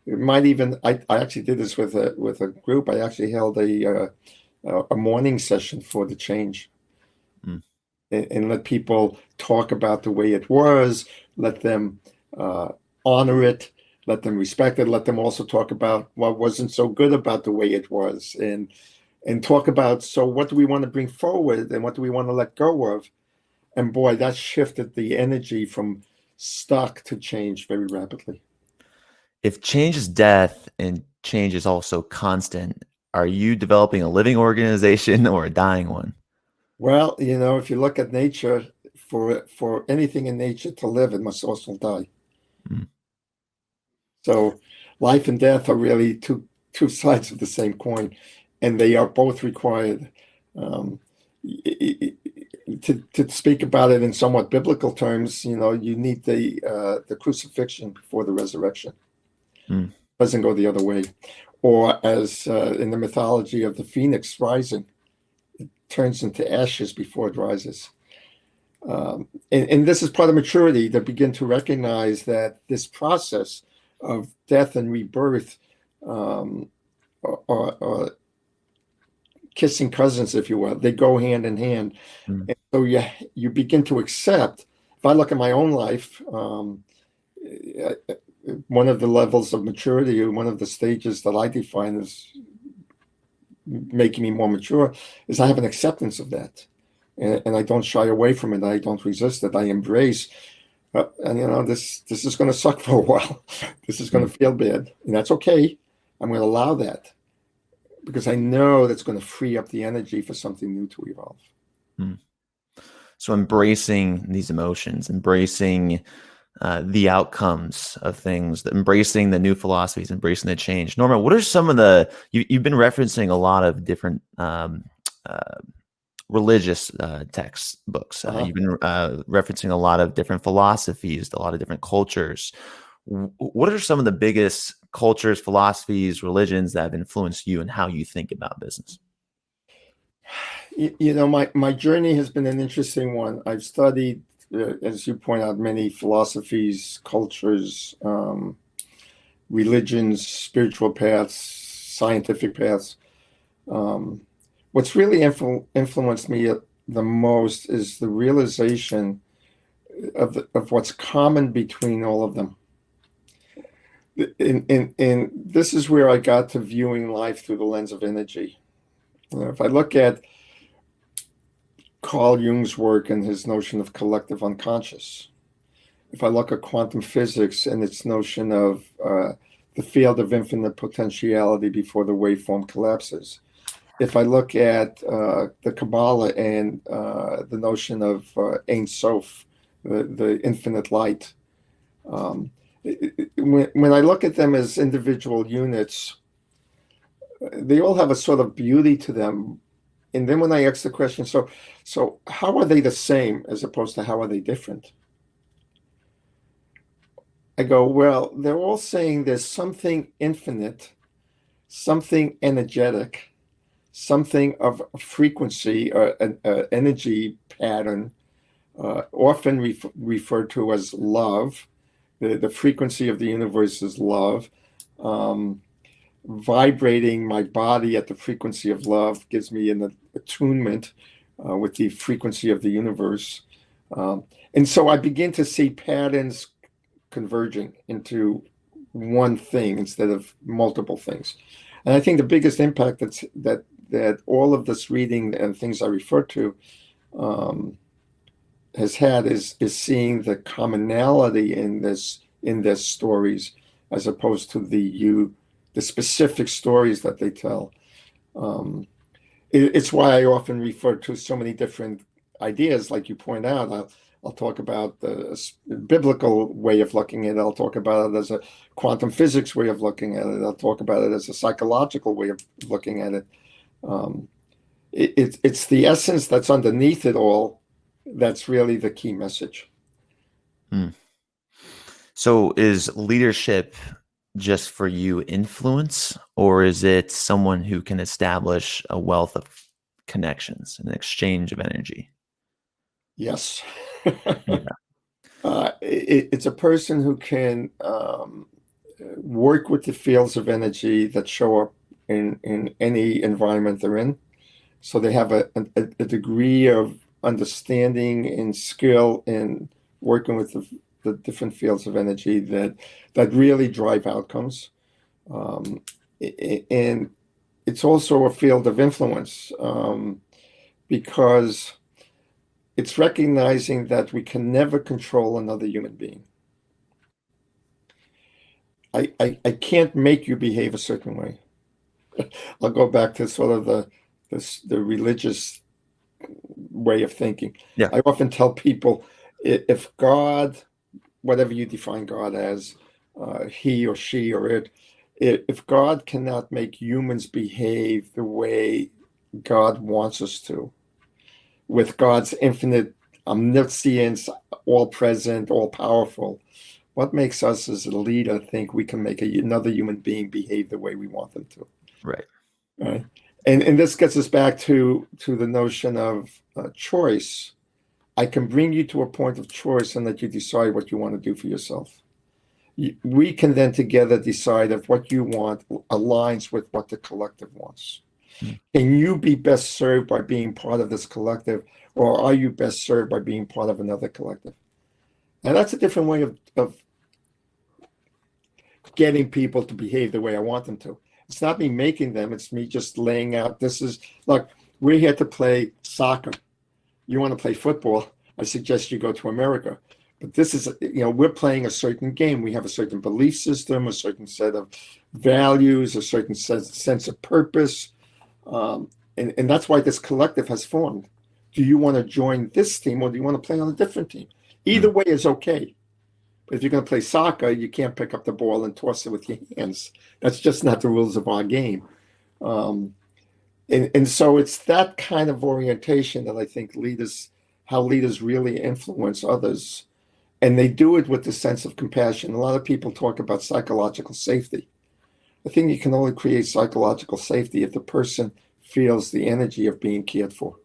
It might even, I actually did this with a group. I actually held a morning session for the change. And let people talk about the way it was, let them honor it, let them respect it, let them also talk about what wasn't so good about the way it was, and talk about, so what do we want to bring forward and what do we want to let go of? And boy, that shifted the energy from stuck to change very rapidly. If change is death and change is also constant, are you developing a living organization or a dying one? Well, if you look at nature, for anything in nature to live, it must also die. So life and death are really two sides of the same coin, and they are both required. To speak about it in somewhat biblical terms, you need the crucifixion before the resurrection. It doesn't go the other way. Or as in the mythology of the phoenix rising, it turns into ashes before it rises. And this is part of maturity, to begin to recognize that this process of death and rebirth are kissing cousins, if you will. They go hand in hand. And so you begin to accept. If I look at my own life, one of the levels of maturity, or one of the stages that I define as making me more mature, is I have an acceptance of that. And I don't shy away from it. I don't resist it. I embrace. And this is going to suck for a while. This is going to feel bad, and that's okay. I'm going to allow that, because I know that's going to free up the energy for something new to evolve. So embracing these emotions, embracing the outcomes of things, embracing the new philosophies, embracing the change. Norman, what are some of you've been referencing a lot of different religious textbooks. You've been referencing a lot of different philosophies, a lot of different cultures. What are some of the biggest cultures, philosophies, religions that have influenced you and how you think about business? My journey has been an interesting one. I've studied as you point out, many philosophies, cultures, religions, spiritual paths, scientific paths. What's really influenced me the most is the realization of what's common between all of them. And this is where I got to viewing life through the lens of energy. If I look at Carl Jung's work and his notion of collective unconscious, if I look at quantum physics and its notion of the field of infinite potentiality before the waveform collapses, if I look at the Kabbalah and the notion of Ein Sof, the infinite light, when I look at them as individual units, they all have a sort of beauty to them. And then when I ask the question, so how are they the same as opposed to how are they different? I go, well, they're all saying there's something infinite, something energetic, something of a frequency, an energy pattern, often referred to as love. The frequency of the universe is love. Vibrating my body at the frequency of love gives me an attunement with the frequency of the universe. And so I begin to see patterns converging into one thing instead of multiple things. And I think the biggest impact that all of this reading and things I refer to has had is seeing the commonality in their stories as opposed to the specific stories that they tell. It's why I often refer to so many different ideas, like you point out. I'll talk about the biblical way of looking at it. I'll talk about it as a quantum physics way of looking at it. I'll talk about it as a psychological way of looking at it. It's the essence that's underneath it all that's really the key message. So is leadership just for you influence, or is it someone who can establish a wealth of connections, an exchange of energy? Yes. Yeah. It's a person who can work with the fields of energy that show up in any environment they're in. So they have a degree of understanding and skill in working with the different fields of energy that really drive outcomes. And it's also a field of influence because it's recognizing that we can never control another human being. I can't make you behave a certain way. I'll go back to sort of the religious way of thinking. Yeah. I often tell people, if God, whatever you define God as, he or she or it, if God cannot make humans behave the way God wants us to, with God's infinite omniscience, all present, all powerful, what makes us as a leader think we can make another human being behave the way we want them to? Right. And this gets us back to the notion of choice. I can bring you to a point of choice and let you decide what you want to do for yourself. We can then together decide if what you want aligns with what the collective wants. Can you be best served by being part of this collective, or are you best served by being part of another collective? And that's a different way of getting people to behave the way I want them to. It's not me making them, it's me just laying out, look, we're here to play soccer. You want to play football, I suggest you go to America. But this is, we're playing a certain game. We have a certain belief system, a certain set of values, a certain sense of purpose. And that's why this collective has formed. Do you want to join this team, or do you want to play on a different team? Either way is okay. But if you're going to play soccer, you can't pick up the ball and toss it with your hands. That's just not the rules of our game. And so it's that kind of orientation that I think how leaders really influence others. And they do it with the sense of compassion. A lot of people talk about psychological safety. I think you can only create psychological safety if the person feels the energy of being cared for.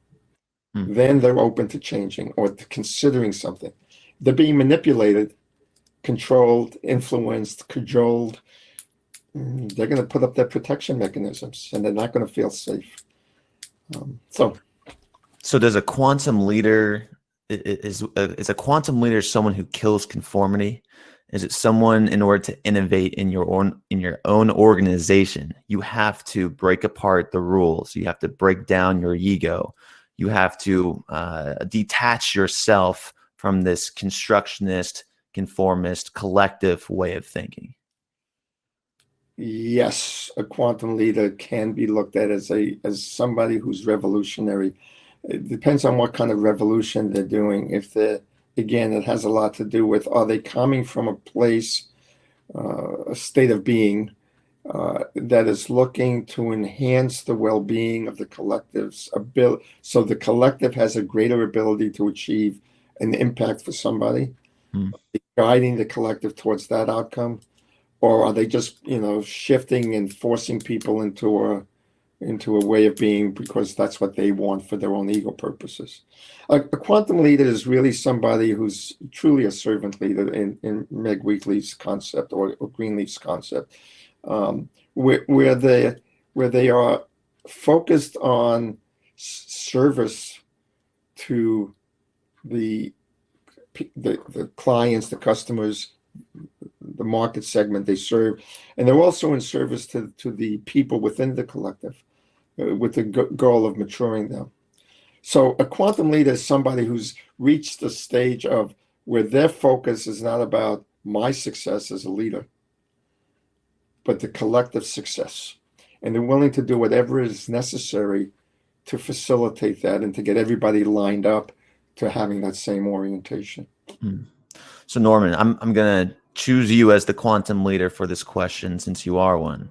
Then they're open to changing or to considering something. they're being manipulated, controlled, influenced, cajoled, they're going to put up their protection mechanisms, and they're not going to feel safe. So does a quantum leader is a quantum leader someone who kills conformity? Is it someone, in order to innovate in your own organization, you have to break apart the rules, you have to break down your ego, you have to detach yourself from this constructionist, conformist, collective way of thinking? Yes, a quantum leader can be looked at as somebody who's revolutionary. It depends on what kind of revolution they're doing. If again, it has a lot to do with, are they coming from a place, a state of being that is looking to enhance the well-being of the collective's ability, so the collective has a greater ability to achieve an impact for somebody, guiding the collective towards that outcome? Or are they just, shifting and forcing people into a way of being because that's what they want for their own ego purposes? A quantum leader is really somebody who's truly a servant leader in Meg Wheatley's concept, or Greenleaf's concept, where they are focused on service to the clients, the customers, the market segment they serve, and they're also in service to the people within the collective, with the goal of maturing them. So a quantum leader is somebody who's reached the stage of where their focus is not about my success as a leader, but the collective success, and they're willing to do whatever is necessary to facilitate that and to get everybody lined up to having that same orientation. So Norman, I'm gonna choose you as the quantum leader for this question, since you are one.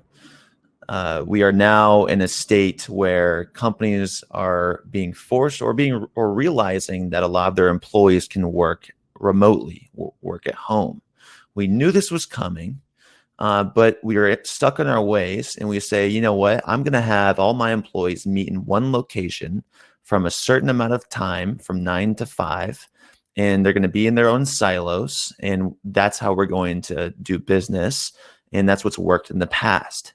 We are now in a state where companies are being forced or realizing that a lot of their employees can work remotely, work at home. We knew this was coming, but we were stuck in our ways, and we say, you know what? I'm going to have all my employees meet in one location from a certain amount of time, from 9 to 5. And they're going to be in their own silos, and that's how we're going to do business, and that's what's worked in the past.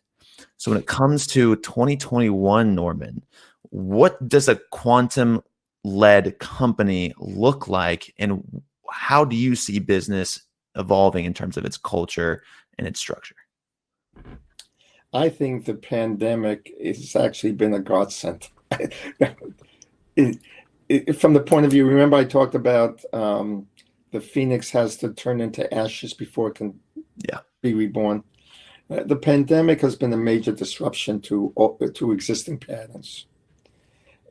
So when it comes to 2021, Norman, what does a quantum-led company look like, and how do you see business evolving in terms of its culture and its structure? I think the pandemic has actually been a godsend. From the point of view, remember I talked about the phoenix has to turn into ashes before it can be reborn. The pandemic has been a major disruption to existing patterns.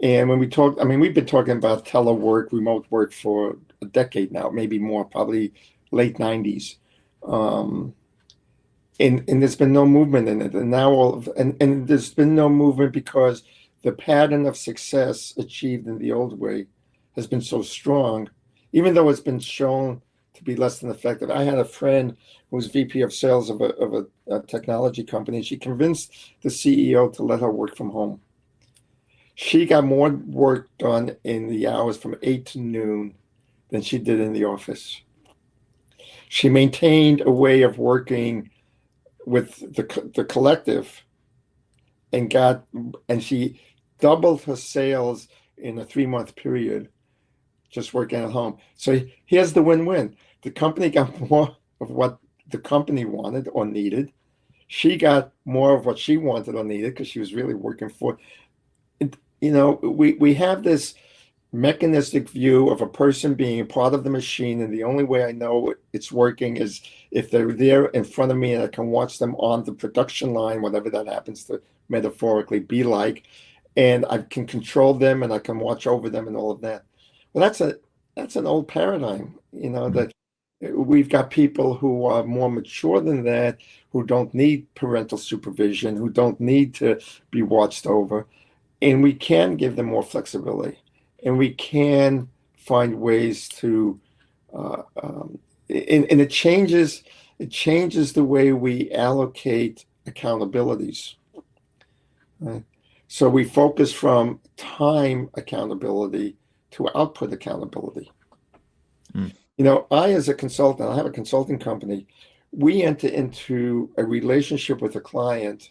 And when we talk, we've been talking about telework, remote work for a decade now, maybe more, probably late 90s. And there's been no movement in it. And now and there's been no movement because the pattern of success achieved in the old way has been so strong, even though it's been shown to be less than effective. I had a friend who was VP of sales of a technology company. She convinced the CEO to let her work from home. She got more work done in the hours from 8 to noon than she did in the office. She maintained a way of working with the collective, and she doubled her sales in a 3-month period, just working at home. So here's the win-win. The company got more of what the company wanted or needed. She got more of what she wanted or needed because she was really working for it. We have this mechanistic view of a person being a part of the machine, and the only way I know it's working is if they're there in front of me and I can watch them on the production line, whatever that happens to metaphorically be like, and I can control them and I can watch over them and all of that. Well, that's an old paradigm, that we've got people who are more mature than that, who don't need parental supervision, who don't need to be watched over, and we can give them more flexibility. And we can find ways to, and it changes the way we allocate accountabilities. Right? So we focus from time accountability to output accountability. I, as a consultant, I have a consulting company. We enter into a relationship with a client,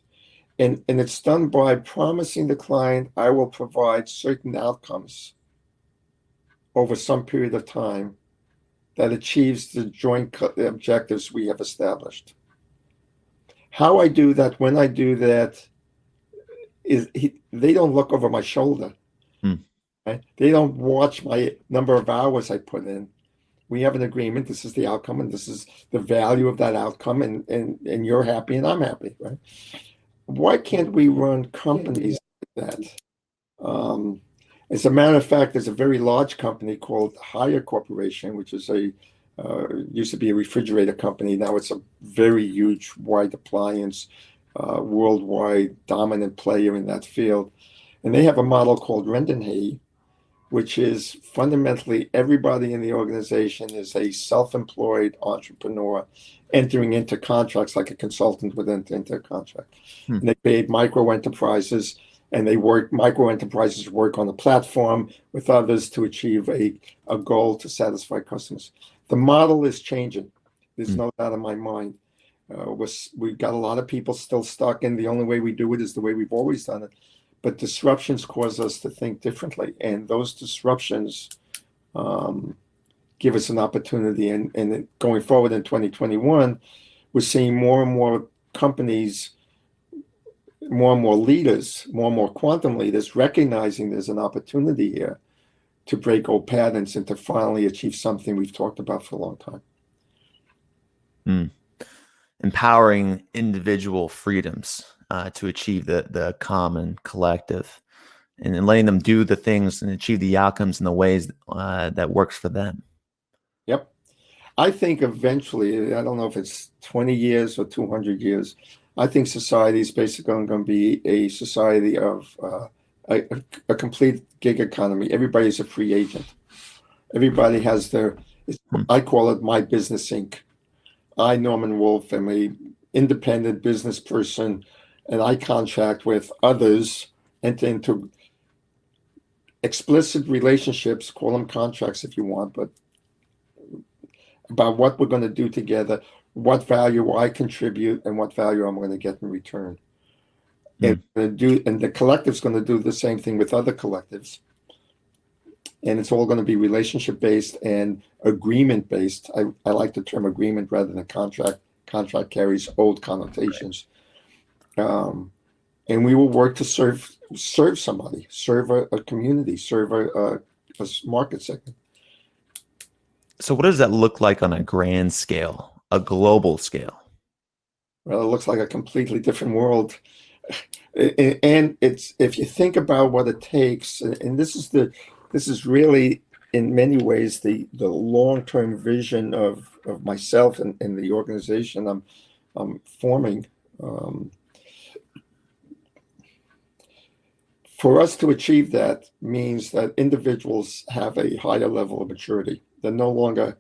and it's done by promising the client I will provide certain outcomes over some period of time that achieves the joint objectives we have established. How I do that, when I do that, they don't look over my shoulder. Hmm. Right? They don't watch my number of hours I put in. We have an agreement. This is the outcome, and this is the value of that outcome, and you're happy, and I'm happy. Right? Why can't we run companies like that? As a matter of fact, there's a very large company called Hewlett Corporation, which is used to be a refrigerator company. Now it's a very huge, wide appliance, worldwide dominant player in that field. And they have a model called Rendenhay, which is fundamentally everybody in the organization is a self-employed entrepreneur entering into contracts like a consultant would enter into a contract. And they paid micro enterprises, and micro enterprises work on a platform with others to achieve a goal to satisfy customers. The model is changing. There's no doubt in my mind. We've got a lot of people still stuck in the only way we do it is the way we've always done it. But disruptions cause us to think differently. And those disruptions give us an opportunity. And going forward in 2021, we're seeing more and more companies, more and more leaders, more and more quantum leaders recognizing there's an opportunity here to break old patterns and to finally achieve something we've talked about for a long time. Empowering individual freedoms to achieve the common collective, and letting them do the things and achieve the outcomes in the ways that works for them. Yep. I think eventually, I don't know if it's 20 years or 200 years, I think society is basically going to be a society of a complete gig economy. Everybody's a free agent. Everybody has I call it my business Inc. I, Norman Wolfe, am a independent business person, and I contract with others, enter into explicit relationships, call them contracts if you want, but about what we're going to do together, what value I contribute, and what value I'm going to get in return. And the collective's going to do the same thing with other collectives. And it's all going to be relationship based and agreement based. I like the term agreement rather than contract. Contract carries old connotations. And we will work to serve somebody, serve a community, serve a market segment. So what does that look like on a grand scale, a global scale? Well, it looks like a completely different world. And it's, if you think about what it takes, and this is really in many ways the long-term vision of myself and the organization I'm forming. For us to achieve that means that individuals have a higher level of maturity. They're no longer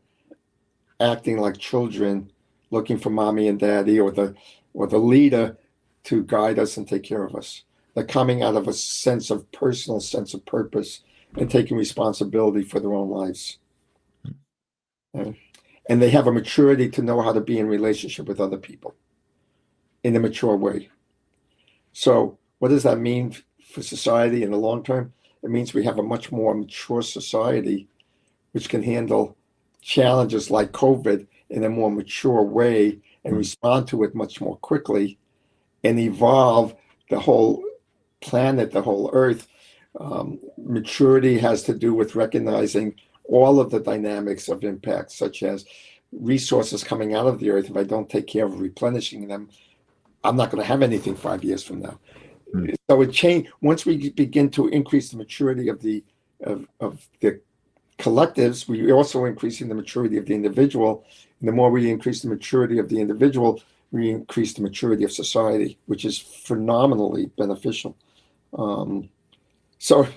acting like children looking for mommy and daddy or the leader to guide us and take care of us. They're coming out of a personal sense of purpose and taking responsibility for their own lives. And they have a maturity to know how to be in relationship with other people in a mature way. So what does that mean for society in the long term? It means we have a much more mature society which can handle challenges like COVID in a more mature way and respond to it much more quickly and evolve the whole planet, the whole earth. Maturity has to do with recognizing all of the dynamics of impact, such as resources coming out of the earth. If I don't take care of replenishing them, I'm not going to have anything 5 years from now. So it changed once we begin to increase the maturity of the collectives. We also increasing the maturity of the individual. And the more we increase the maturity of the individual, we increase the maturity of society, which is phenomenally beneficial. So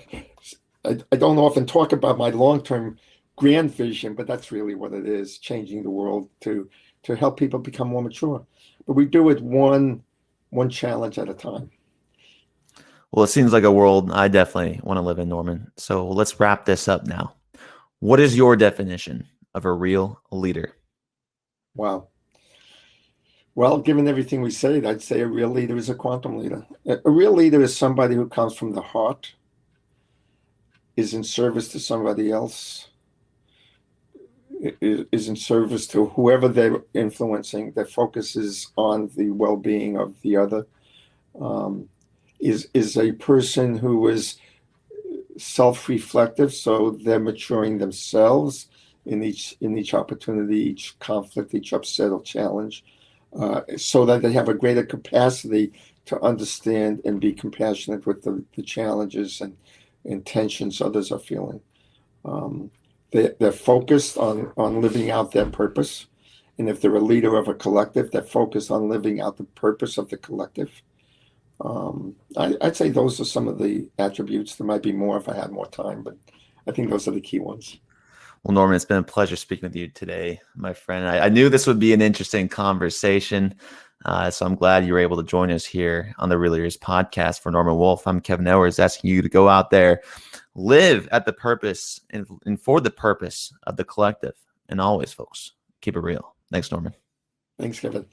I don't often talk about my long-term grand vision, but that's really what it is, changing the world to help people become more mature. But we do it one challenge at a time. Well, it seems like a world I definitely want to live in, Norman. So let's wrap this up now. What is your definition of a real leader? Wow. Well, given everything we said, I'd say a real leader is a quantum leader. A real leader is somebody who comes from the heart, is in service to somebody else, is in service to whoever they're influencing, that focuses on the well-being of the other, is a person who is self-reflective, so they're maturing themselves in each opportunity, each conflict, each upset or challenge, so that they have a greater capacity to understand and be compassionate with the challenges and tensions others are feeling. They're focused on living out their purpose. And if they're a leader of a collective, they're focused on living out the purpose of the collective. I'd say those are some of the attributes. There might be more if I had more time, but I think those are the key ones. Well, Norman, it's been a pleasure speaking with you today, my friend. I knew this would be an interesting conversation, so I'm glad you were able to join us here on the Real Leaders podcast. For Norman Wolfe, I'm Kevin Edwards, asking you to go out there, live at the purpose and for the purpose of the collective. And always, folks, keep it real. Thanks, Norman. Thanks, Kevin.